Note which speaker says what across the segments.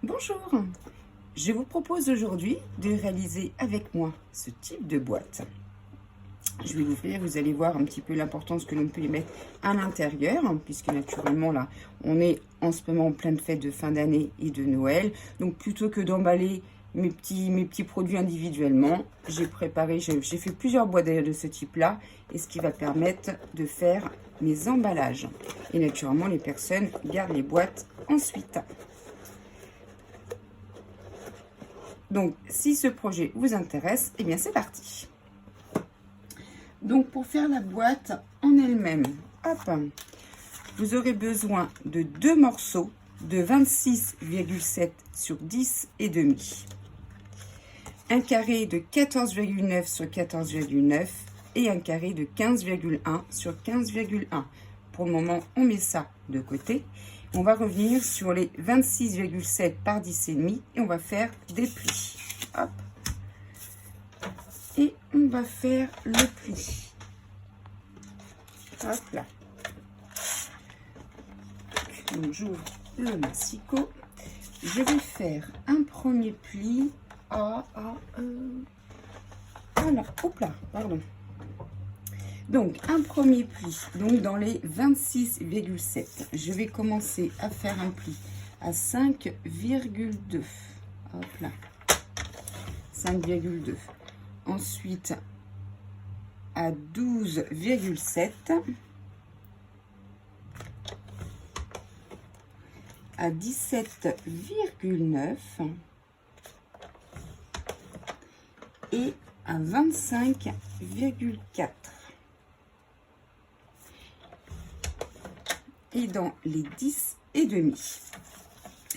Speaker 1: Bonjour, je vous propose aujourd'hui de réaliser avec moi ce type de boîte. Je vais l'ouvrir, vous allez voir un petit peu l'importance que l'on peut y mettre à l'intérieur, puisque naturellement là, on est en ce moment en pleine fête de fin d'année et de Noël. Donc plutôt que d'emballer mes petits produits individuellement, j'ai fait plusieurs boîtes de ce type-là, et ce qui va permettre de faire mes emballages. Et naturellement, les personnes gardent les boîtes ensuite. Donc, si ce projet vous intéresse, eh bien, c'est parti. Donc, pour faire la boîte en elle-même, hop, vous aurez besoin de 2 morceaux de 26,7 sur 10 et demi. Un carré de 14,9 sur 14,9 et un carré de 15,1 sur 15,1. Pour le moment, on met ça de côté. On va revenir sur les 26,7 par 10,5 et on va faire des plis. Hop. Et on va faire le pli. Hop là. Donc j'ouvre le massicot. Je vais faire un premier pli là, hop là, pardon. Donc, un premier pli, donc dans les 26,7. Je vais commencer à faire un pli à 5,2. Hop là. 5,2. Ensuite, à 12,7. À 17,9. Et à 25,4. Et dans les 10 et demi,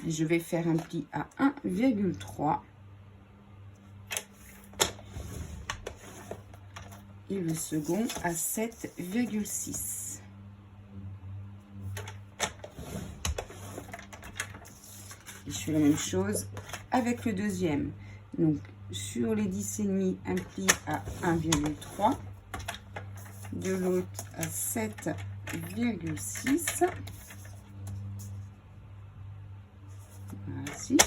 Speaker 1: je vais faire un pli à 1,3 et le second à 7,6. Et je fais la même chose avec le deuxième. Donc sur les 10 et demi, un pli à 1,3, de l'autre à 7,6. Voici.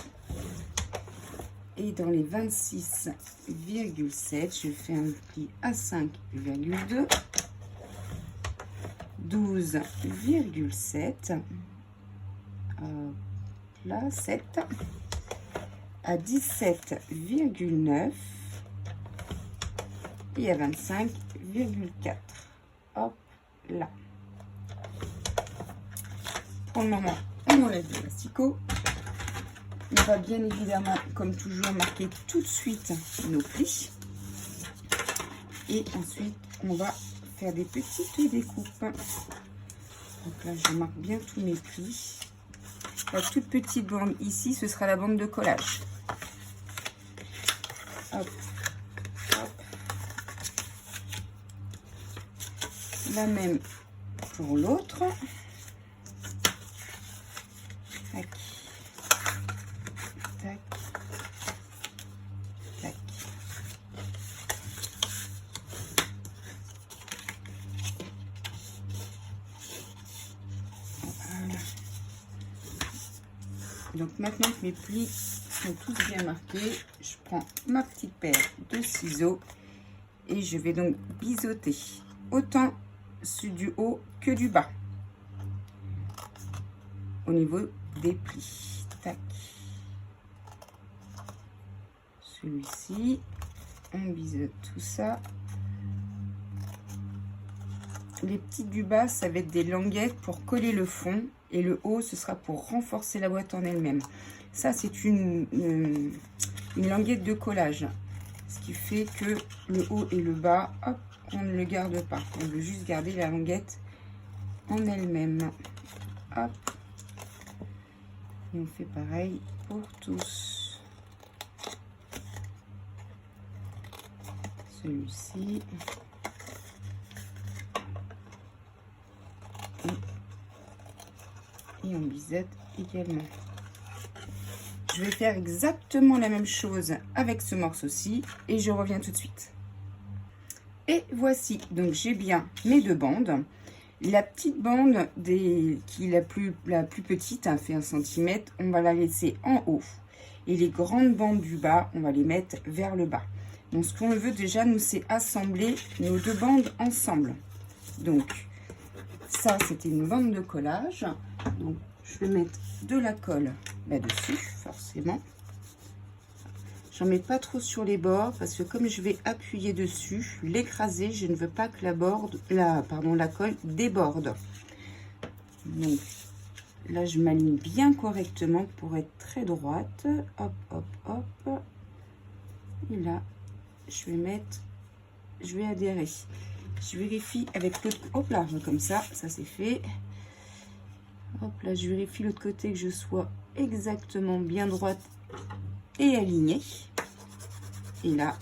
Speaker 1: Et dans les 26,7, je fais un pli à 5,2, 12,7, là 7, à 17,9 et à 25,4. Hop là. Pour le moment, on enlève le massicot. On va bien évidemment, comme toujours, marquer tout de suite nos plis. Et ensuite, on va faire des petites découpes. Donc là, je marque bien tous mes plis. La toute petite bande ici, ce sera la bande de collage. Hop, hop. La même pour l'autre. Tac, tac, tac. Voilà. Donc maintenant que mes plis sont tous bien marqués, je prends ma petite paire de ciseaux et je vais donc biseauter autant du haut que du bas au niveau des plis. Tac. Celui-ci, on biseaute tout ça. Les petites du bas, ça va être des languettes pour coller le fond, et le haut, ce sera pour renforcer la boîte en elle-même. Ça, c'est une languette de collage, ce qui fait que le haut et le bas, hop, on ne le garde pas. On veut juste garder la languette en elle-même. Hop. Et on fait pareil pour tous. Celui-ci. Et on biseaute également. Je vais faire exactement la même chose avec ce morceau-ci et je reviens tout de suite. Et voici, donc j'ai bien mes deux bandes. La petite bande qui est la plus petite, hein, fait 1 cm, on va la laisser en haut. Et les grandes bandes du bas, on va les mettre vers le bas. Donc ce qu'on veut déjà, nous, c'est assembler nos 2 bandes ensemble. Donc ça, c'était une bande de collage. Donc je vais mettre de la colle là-dessus, forcément. J'en mets pas trop sur les bords parce que comme je vais appuyer dessus, l'écraser, je ne veux pas que la colle déborde. Donc là, je m'aligne bien correctement pour être très droite. Hop, hop, hop. Et là, je vais adhérer. Je vérifie avec l'autre. Hop là, comme ça c'est fait. Hop là, je vérifie l'autre côté que je sois exactement bien droite et alignée. Et là,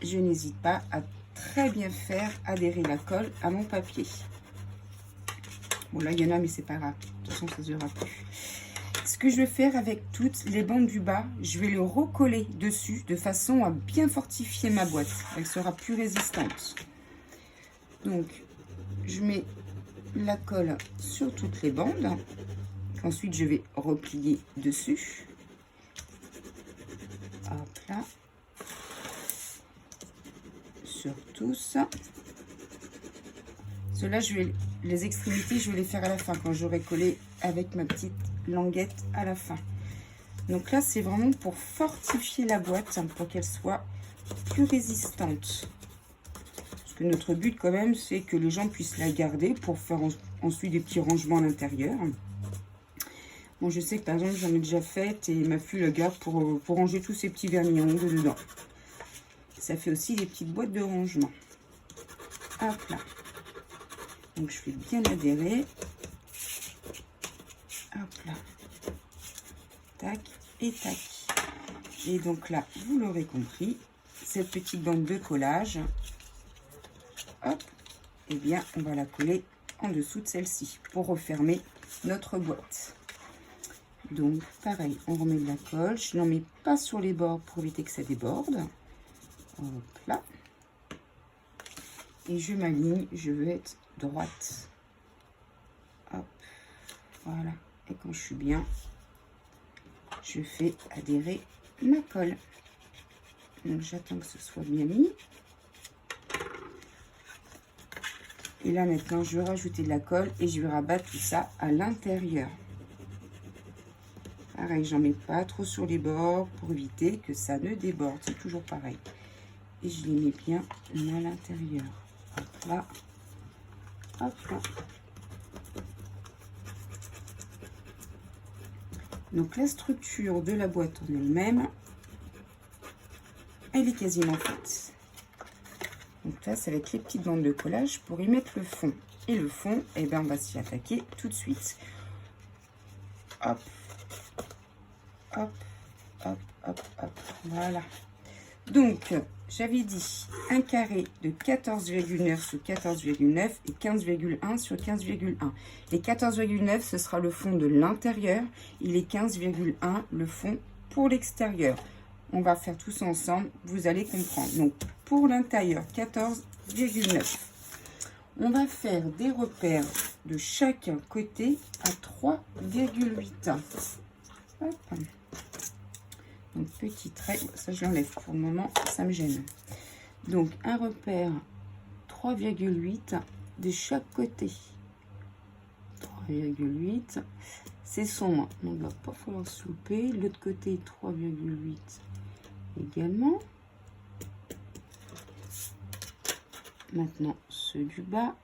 Speaker 1: je n'hésite pas à très bien faire adhérer la colle à mon papier. Bon, là, il y en a, mais c'est pas grave. De toute façon, ça se verra plus. Ce que je vais faire avec toutes les bandes du bas, je vais le recoller dessus de façon à bien fortifier ma boîte. Elle sera plus résistante. Donc, je mets la colle sur toutes les bandes. Ensuite, je vais replier dessus. Hop là. Sur tous. Ceux-là, les extrémités, je vais les faire à la fin, quand j'aurai collé avec ma petite languette à la fin. Donc là, c'est vraiment pour fortifier la boîte, pour qu'elle soit plus résistante. Parce que notre but, quand même, c'est que les gens puissent la garder pour faire ensuite des petits rangements à l'intérieur. Bon, je sais que, par exemple, j'en ai déjà fait et ma fille le garde pour ranger tous ces petits vernis ongles dedans. Ça fait aussi des petites boîtes de rangement. Hop là. Donc, je vais bien adhérer. Hop là. Tac et tac. Et donc là, vous l'aurez compris, cette petite bande de collage, hop, et bien, on va la coller en dessous de celle-ci pour refermer notre boîte. Donc, pareil, on remet de la colle. Je n'en mets pas sur les bords pour éviter que ça déborde. Hop là. Et je m'aligne, je veux être droite. Hop, voilà. Et quand je suis bien, je fais adhérer ma colle. Donc, j'attends que ce soit bien mis. Et là, maintenant, je vais rajouter de la colle et je vais rabattre tout ça à l'intérieur. Pareil, j'en mets pas trop sur les bords pour éviter que ça ne déborde. C'est toujours pareil. Et je les mets bien à l'intérieur. Hop là. Hop là. Donc la structure de la boîte en elle-même, elle est quasiment faite. Donc là, c'est avec les petites bandes de collage pour y mettre le fond. Et le fond, eh bien, on va s'y attaquer tout de suite. Hop. Hop, hop, hop, hop. Voilà. Donc, j'avais dit un carré de 14,9 sur 14,9 et 15,1 sur 15,1. Les 14,9, ce sera le fond de l'intérieur et les 15,1, le fond pour l'extérieur. On va faire tout ça ensemble, vous allez comprendre. Donc, pour l'intérieur, 14,9. On va faire des repères de chaque côté à 3,8. Hop. Donc, petit trait, ça je l'enlève pour le moment, ça me gêne. Donc, un repère 3,8 de chaque côté. 3,8, c'est sombre, donc il ne va pas falloir se louper. L'autre côté, 3,8 également. Maintenant, ceux du bas,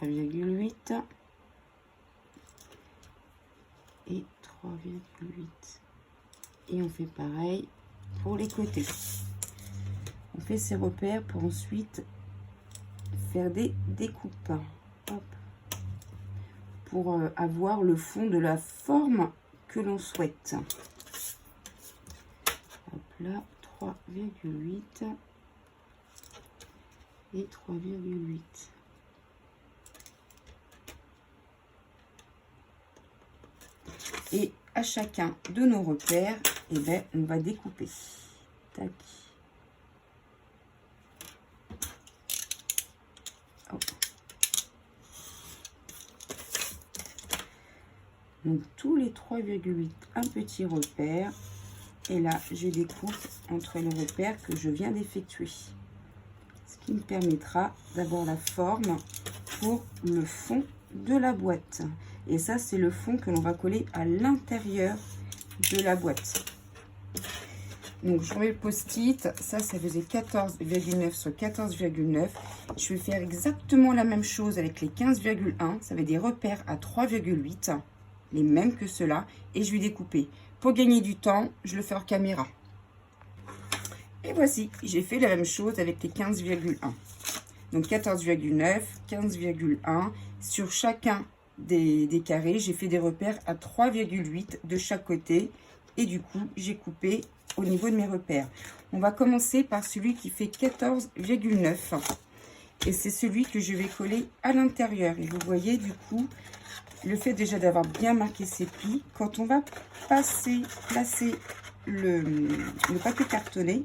Speaker 1: 3,8 et 3,8. Et on fait pareil pour les côtés. On fait ces repères pour ensuite faire des découpes. Hop. Pour avoir le fond de la forme que l'on souhaite. Hop là, 3,8 et 3,8. Et à chacun de nos repères, eh ben, on va découper. Tac. Hop. Donc tous les 3,8, un petit repère. Et là, je découpe entre les repères que je viens d'effectuer. Ce qui me permettra d'avoir la forme pour le fond de la boîte. Et ça, c'est le fond que l'on va coller à l'intérieur de la boîte. Donc, je remets le post-it. Ça faisait 14,9 sur 14,9. Je vais faire exactement la même chose avec les 15,1. Ça va être des repères à 3,8. Les mêmes que ceux-là. Et je vais découper. Pour gagner du temps, je le fais hors caméra. Et voici, j'ai fait la même chose avec les 15,1. Donc 14,9, 15,1. Sur chacun des carrés, j'ai fait des repères à 3,8 de chaque côté. Et du coup, j'ai coupé au niveau de mes repères. On va commencer par celui qui fait 14,9. Et c'est celui que je vais coller à l'intérieur. Et vous voyez, du coup, le fait déjà d'avoir bien marqué ses plis, quand on va placer le papier cartonné,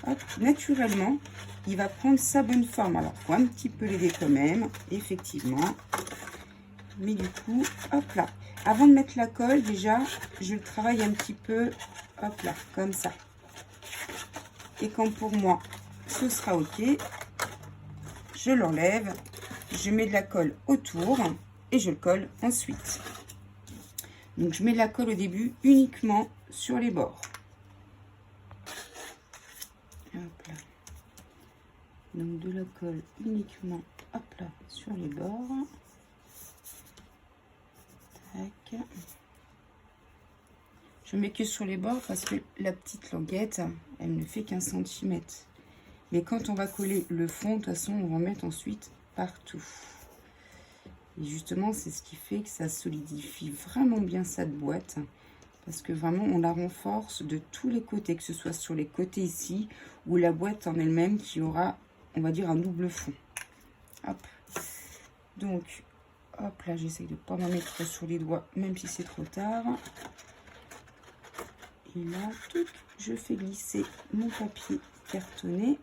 Speaker 1: hop, naturellement, il va prendre sa bonne forme. Alors, il faut un petit peu l'aider quand même, effectivement. Mais du coup, hop là. Avant de mettre la colle, déjà, je le travaille un petit peu, hop là, comme ça. Et quand pour moi, ce sera OK, je l'enlève, je mets de la colle autour et je le colle ensuite. Donc, je mets de la colle au début uniquement sur les bords. Hop là. Donc, de la colle uniquement, hop là, sur les bords. Tac. Je mets que sur les bords parce que la petite languette, elle ne fait qu'1 cm. Mais quand on va coller le fond, de toute façon, on va en mettre ensuite partout. Et justement, c'est ce qui fait que ça solidifie vraiment bien cette boîte. Parce que vraiment, on la renforce de tous les côtés, que ce soit sur les côtés ici, ou la boîte en elle-même qui aura, on va dire, un double fond. Hop. Donc, hop là, j'essaie de ne pas m'en mettre sur les doigts, même si c'est trop tard. Et là, tout, je fais glisser mon papier cartonné.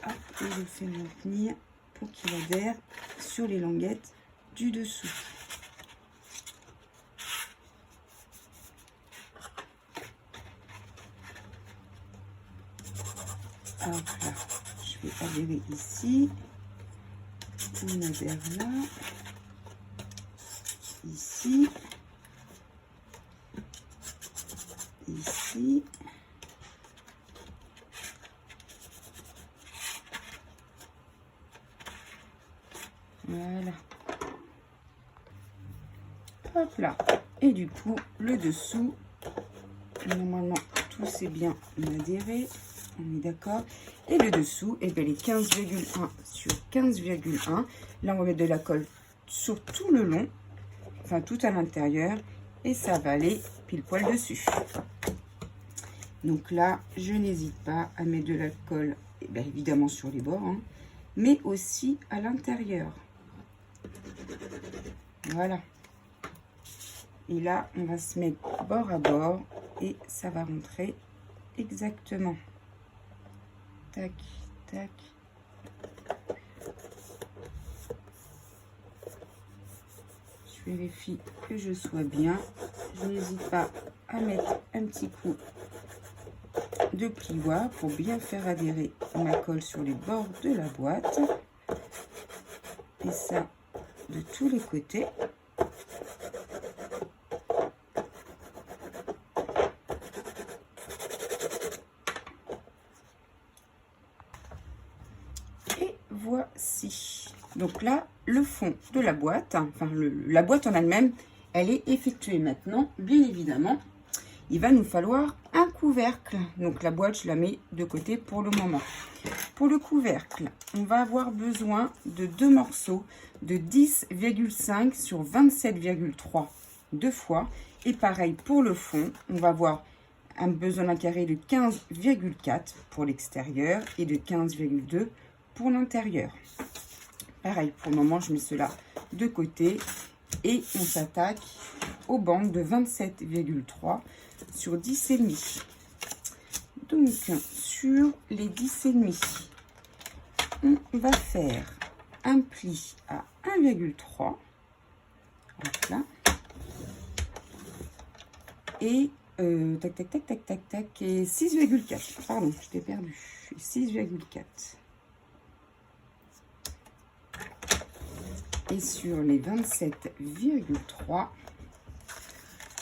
Speaker 1: Hop, et je le fais maintenir pour qu'il adhère sur les languettes du dessous. Hop là, je vais adhérer ici. On adhère là. Ici. Ici. Voilà. Hop là. Et du coup, le dessous, normalement, tout c'est bien adhéré. On est d'accord. Et le dessous, et bien les 15,1 sur 15,1. Là, on va mettre de la colle sur tout le long, enfin tout à l'intérieur. Et ça va aller pile poil dessus. Donc là, je n'hésite pas à mettre de la colle, et bien évidemment sur les bords, hein, mais aussi à l'intérieur. Voilà. Et là, on va se mettre bord à bord et ça va rentrer exactement. Tac, tac. Je vérifie que je sois bien. Je n'hésite pas à mettre un petit coup de plioir pour bien faire adhérer ma colle sur les bords de la boîte. Et ça, de tous les côtés. Et voici. Donc là, le fond de la boîte, enfin la boîte en elle-même, elle est effectuée maintenant. Bien évidemment, il va nous falloir un couvercle. Donc la boîte, je la mets de côté pour le moment. Pour le couvercle, on va avoir besoin de 2 morceaux de 10,5 sur 27,3 deux fois. Et pareil pour le fond, on va avoir un besoin d'un carré de 15,4 pour l'extérieur et de 15,2 pour l'intérieur. Pareil, pour le moment, je mets cela de côté et on s'attaque aux bandes de 27,3 sur 10,5. Donc, sur les 10,5, on va faire un pli à 1,3. Là. Et tac, tac, tac, tac, tac, tac, et 6,4. Pardon, je t'ai perdu. 6,4. Et sur les 27,3,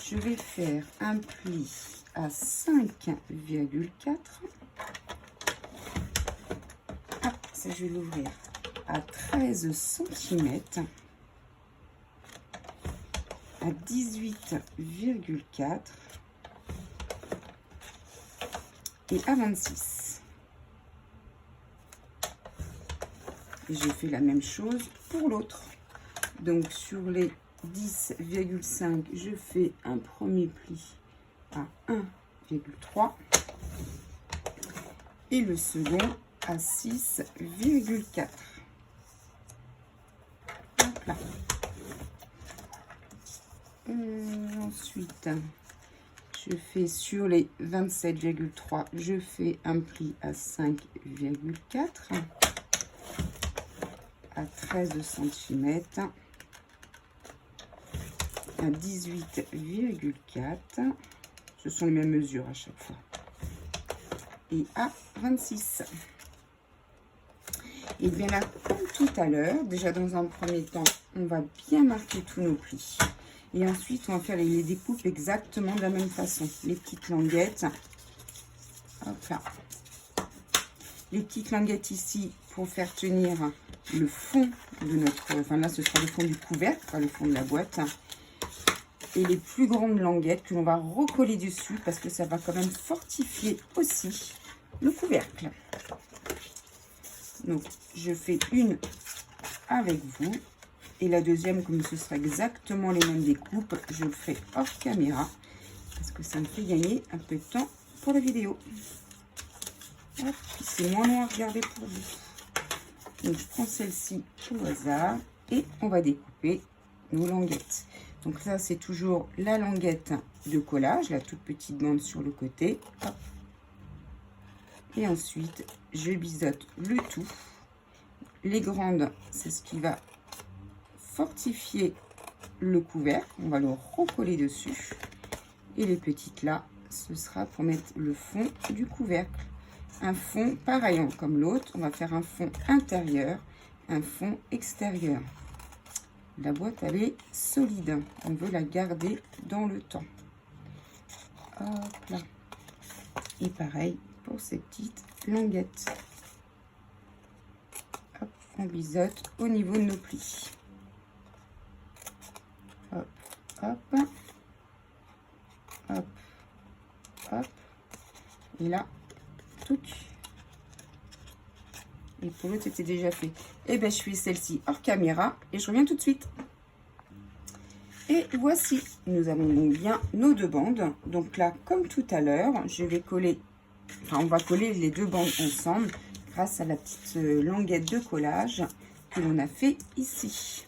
Speaker 1: je vais faire un pli à 5,4. Ah, ça, je vais l'ouvrir à 13 cm. À 18,4 et à 26. Et je fais la même chose pour l'autre. Donc sur les 10,5, je fais un premier pli à 1,3 et le second à 6,4. Là. Ensuite, je fais sur les 27,3, je fais un pli à 5,4 à 13 cm, à 18,4, ce sont les mêmes mesures à chaque fois, et à 26. Et bien là, comme tout à l'heure, déjà dans un premier temps, on va bien marquer tous nos plis. Et ensuite, on va faire les découpes exactement de la même façon. Les petites languettes. Hop là. Les petites languettes ici pour faire tenir le fond de notre... Enfin là, ce sera le fond du couvercle, pas le fond de la boîte. Et les plus grandes languettes que l'on va recoller dessus parce que ça va quand même fortifier aussi le couvercle. Donc, je fais une avec vous. Et la deuxième, comme ce sera exactement les mêmes découpes, je le ferai hors caméra. Parce que ça me fait gagner un peu de temps pour la vidéo. C'est moins long à regarder pour vous. Donc, je prends celle-ci au hasard. Et on va découper nos languettes. Donc ça, c'est toujours la languette de collage. La toute petite bande sur le côté. Hop. Et ensuite, je biseaute le tout. Les grandes, c'est ce qui va fortifier le couvercle. On va le recoller dessus. Et les petites là, ce sera pour mettre le fond du couvercle. Un fond pareil comme l'autre. On va faire un fond intérieur, un fond extérieur. La boîte, elle est solide. On veut la garder dans le temps. Hop là. Et pareil pour ces petites languettes. Hop, on biseaute au niveau de nos plis. Hop, hop, hop, hop. Et là, tout. Et pour l'autre, c'était déjà fait. Et bien, je fais celle-ci hors caméra et je reviens tout de suite. Et voici, nous avons donc bien nos deux bandes. Donc là, comme tout à l'heure, je vais coller, enfin, on va coller les deux bandes ensemble grâce à la petite languette de collage que l'on a fait ici.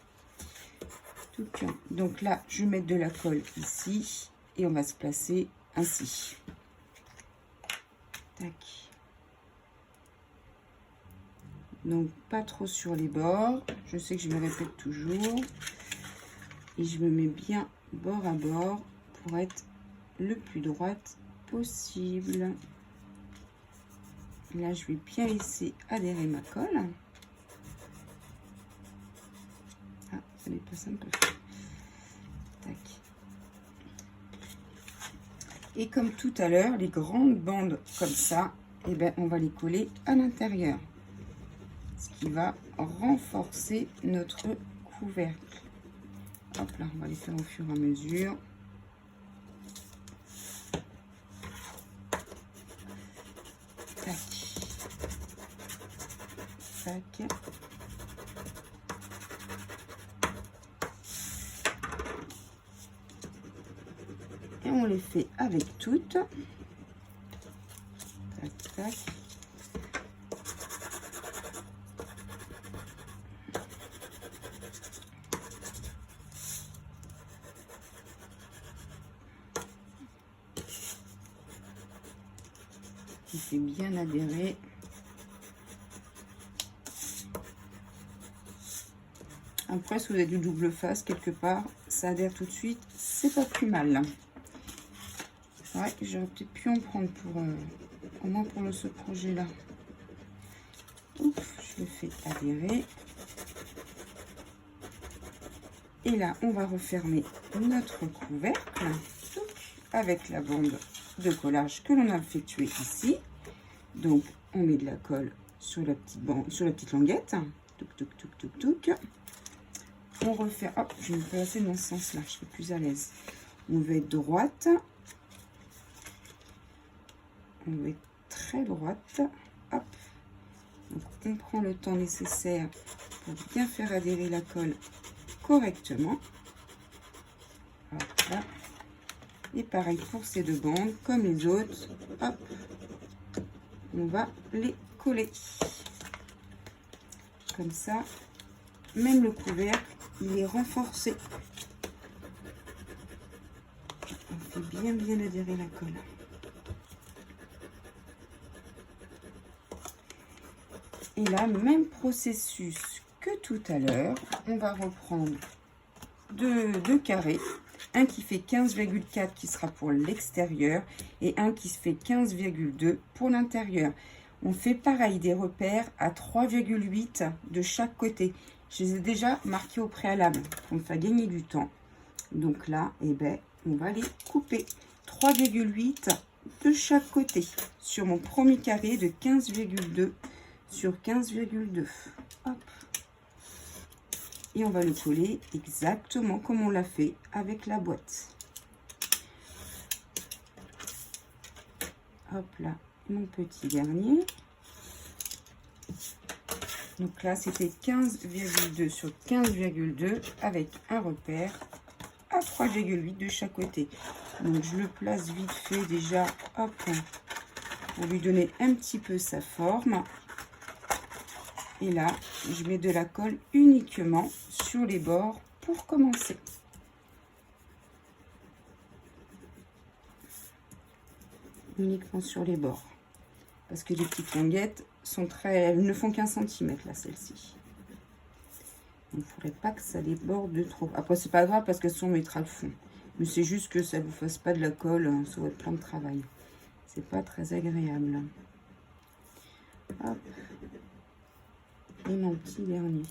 Speaker 1: Donc là, je vais mettre de la colle ici et on va se placer ainsi. Tac. Donc, pas trop sur les bords. Je sais que je me répète toujours. Et je me mets bien bord à bord pour être le plus droite possible. Là, je vais bien laisser adhérer ma colle. Ah, ça n'est pas simple. Tac. Et comme tout à l'heure, les grandes bandes comme ça, eh ben, on va les coller à l'intérieur. Ce qui va renforcer notre couvercle. Hop là, on va les faire au fur et à mesure. Tac. Tac. Et on les fait avec toutes. Tac, tac. Qui fait bien adhérer. Après, si vous avez du double face quelque part, ça adhère tout de suite. C'est pas plus mal. Ouais, j'aurais peut-être pu en prendre pour au moins pour ce projet-là. Je le fais adhérer. Et là, on va refermer notre couvercle avec la bande de collage que l'on a effectuée ici. Donc, on met de la colle sur la petite bande, sur la petite languette. Touc, touc, touc, touc, touc. On refait. Hop, je vais me placer dans ce sens-là, je serai plus à l'aise. On va être droite. On va être très droite. Hop. Donc, on prend le temps nécessaire pour bien faire adhérer la colle correctement. Hop là. Et pareil pour ces deux bandes, comme les autres. Hop. On va les coller. Comme ça, même le couvercle, il est renforcé. On fait bien adhérer la colle. Et là, même processus que tout à l'heure, on va reprendre deux carrés. Un qui fait 15,4 qui sera pour l'extérieur et un qui se fait 15,2 pour l'intérieur. On fait pareil des repères à 3,8 de chaque côté. Je les ai déjà marqués au préalable pour me faire gagner du temps. Donc là, eh ben, on va les couper. 3,8 de chaque côté sur mon premier carré de 15,2 sur 15,2. Hop. Et on va le coller exactement comme on l'a fait avec la boîte. Hop là, mon petit dernier. Donc là, c'était 15,2 sur 15,2 avec un repère à 3,8 de chaque côté. Donc je le place vite fait déjà, hop, pour lui donner un petit peu sa forme. Et là, je mets de la colle uniquement sur les bords pour commencer. Uniquement sur les bords. Parce que les petites languettes sont elles ne font qu'un centimètre là, celle-ci. Il ne faudrait pas que ça déborde de trop. Après, c'est pas grave parce qu'elles sont mettra le fond. Mais c'est juste que ça ne vous fasse pas de la colle sur votre plan de travail. C'est pas très agréable. Hop. Et mon petit dernier.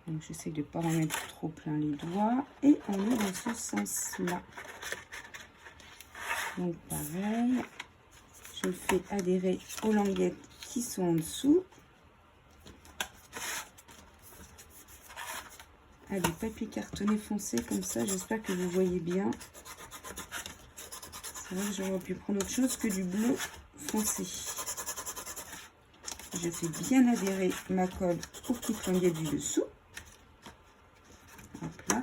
Speaker 1: Donc j'essaie de ne pas en mettre trop plein les doigts. Et on est dans ce sens-là. Donc pareil, je le fais adhérer aux languettes qui sont en dessous. Ah, du papier cartonné foncé comme ça, j'espère que vous voyez bien. C'est vrai que j'aurais pu prendre autre chose que du bleu foncé. Je fais bien adhérer ma colle aux petites languettes du dessous. Hop là.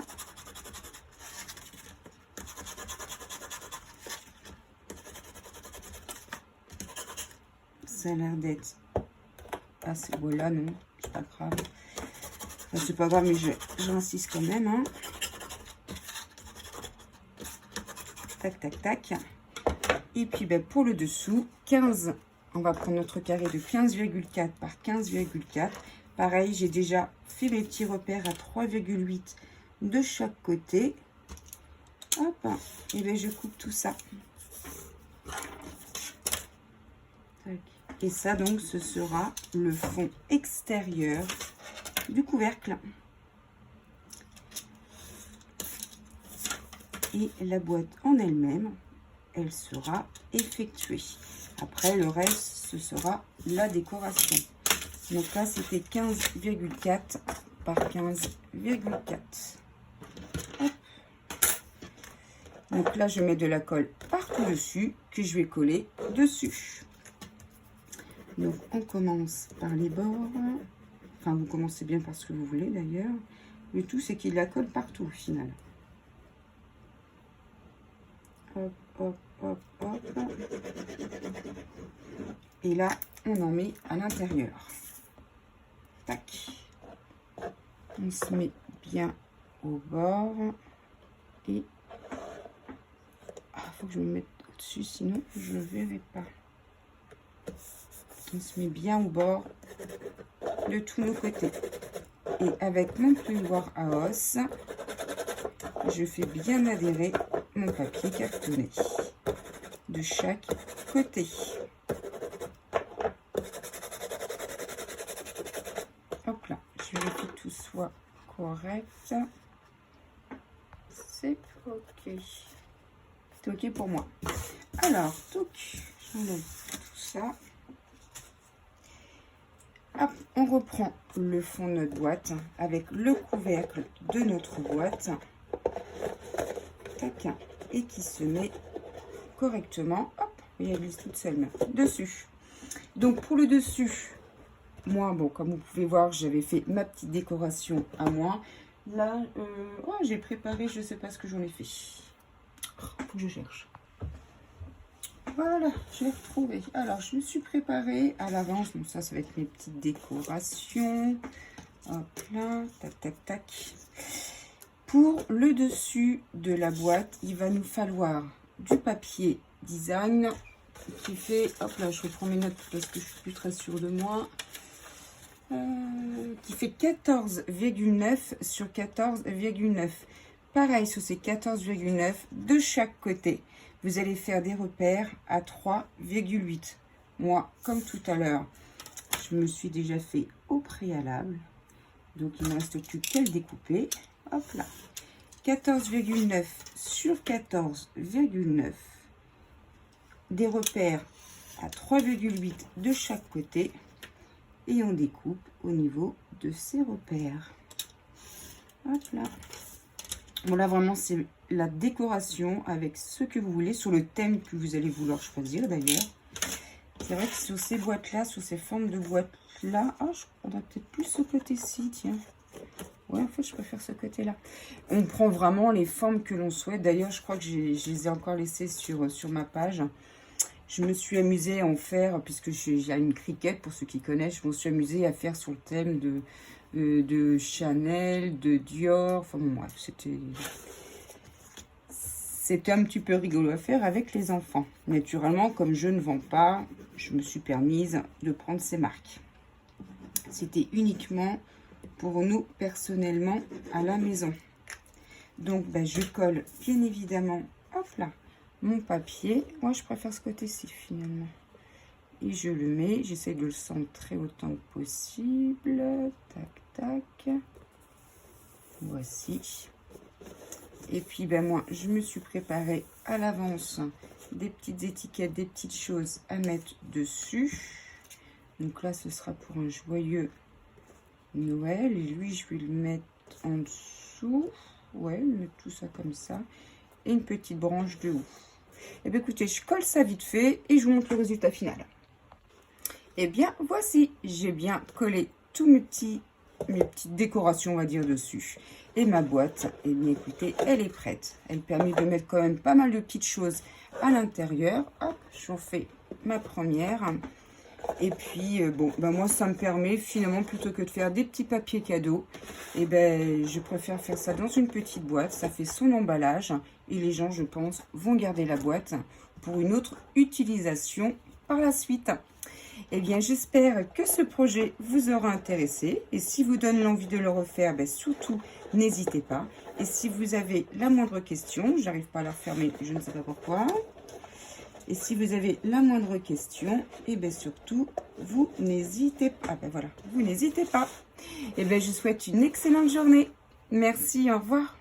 Speaker 1: Ça a l'air d'être assez beau là, non, c'est pas grave. Enfin, c'est pas grave, mais j'insiste quand même. Hein. Tac, tac, tac. Et puis ben, pour le dessous, 15. On va prendre notre carré de 15,4 par 15,4. Pareil, j'ai déjà fait mes petits repères à 3,8 de chaque côté. Hop, et bien je coupe tout ça. Et ça, donc, ce sera le fond extérieur du couvercle. Et la boîte en elle-même, elle sera effectuée. Après, le reste, ce sera la décoration. Donc là, c'était 15,4 par 15,4. Donc là, je mets de la colle partout dessus que je vais coller dessus. Donc, on commence par les bords. Enfin, vous commencez bien par ce que vous voulez d'ailleurs. Le tout, c'est qu'il y ait de la colle partout au final. Hop, hop, hop, hop. Et là, on en met à l'intérieur. Tac. On se met bien au bord. Et faut que je me mette au-dessus, sinon je ne verrai pas. On se met bien au bord de tous nos côtés. Et avec mon peignoir à os, je fais bien adhérer mon papier cartonné de chaque côté. Hop là, je vérifie que tout soit correct. C'est ok. C'est ok pour moi. Alors, j'enlève tout ça. Hop, on reprend le fond de notre boîte avec le couvercle de notre boîte. Tac, et qui se met correctement. Hop, et elle glisse toute seule dessus. Donc pour le dessus, moi, bon, comme vous pouvez voir, j'avais fait ma petite décoration à moi. Là, j'ai préparé, je sais pas ce que j'en ai fait. Faut que je cherche. Voilà, je l'ai retrouvé. Alors, je me suis préparée à l'avance. Donc ça va être mes petites décorations. Hop là, tac, tac, tac. Pour le dessus de la boîte, il va nous falloir du papier design qui fait, hop là, je reprends mes notes parce que je suis plus très sûre de moi, qui fait 14,9 sur 14,9. Pareil sur ces 14,9 de chaque côté. Vous allez faire des repères à 3,8. Moi, comme tout à l'heure, je me suis déjà fait au préalable. Donc, il ne me reste plus qu'à le découper. Hop là. 14,9 sur 14,9. Des repères à 3,8 de chaque côté. Et on découpe au niveau de ces repères. Hop là. Bon, là, vraiment, c'est la décoration avec ce que vous voulez, sur le thème que vous allez vouloir choisir, d'ailleurs. C'est vrai que sur ces boîtes-là, sur ces formes de boîtes-là, oh, je prendrais peut-être plus ce côté-ci, tiens. Ouais, en fait, je préfère ce côté-là. On prend vraiment les formes que l'on souhaite. D'ailleurs, je crois que je les ai encore laissées sur ma page. Je me suis amusée à en faire, puisque j'ai une cricket, pour ceux qui connaissent, je me suis amusée à faire sur le thème de Chanel, de Dior. Enfin bon, bref, c'était un petit peu rigolo à faire avec les enfants. Naturellement, comme je ne vends pas, je me suis permise de prendre ces marques. C'était uniquement pour nous, personnellement, à la maison. Donc, je colle, bien évidemment, hop là, mon papier. Moi, je préfère ce côté-ci, finalement. Et je le mets, j'essaie de le centrer autant que possible. Tac, tac. Voici. Et puis, moi, je me suis préparé à l'avance des petites étiquettes, des petites choses à mettre dessus. Donc là, ce sera pour un joyeux Noël. Et lui, je vais le mettre en dessous. Ouais, mettre tout ça comme ça. Et une petite branche de haut. Et bien, écoutez, je colle ça vite fait et je vous montre le résultat final. Et bien, voici, j'ai bien collé tous mes petites décorations, on va dire, dessus. Et ma boîte, et bien, écoutez, elle est prête. Elle permet de mettre quand même pas mal de petites choses à l'intérieur. Hop, j'en fais ma première. Et puis, moi, ça me permet, finalement, plutôt que de faire des petits papiers cadeaux, et je préfère faire ça dans une petite boîte. Ça fait son emballage. Et les gens, je pense, vont garder la boîte pour une autre utilisation par la suite. Eh bien, j'espère que ce projet vous aura intéressé. Et si vous donne l'envie de le refaire, surtout, n'hésitez pas. Et si vous avez la moindre question, j'arrive pas à la refermer, je ne sais pas pourquoi. Et si vous avez la moindre question, et surtout, vous n'hésitez pas. Vous n'hésitez pas. Et je vous souhaite une excellente journée. Merci, au revoir.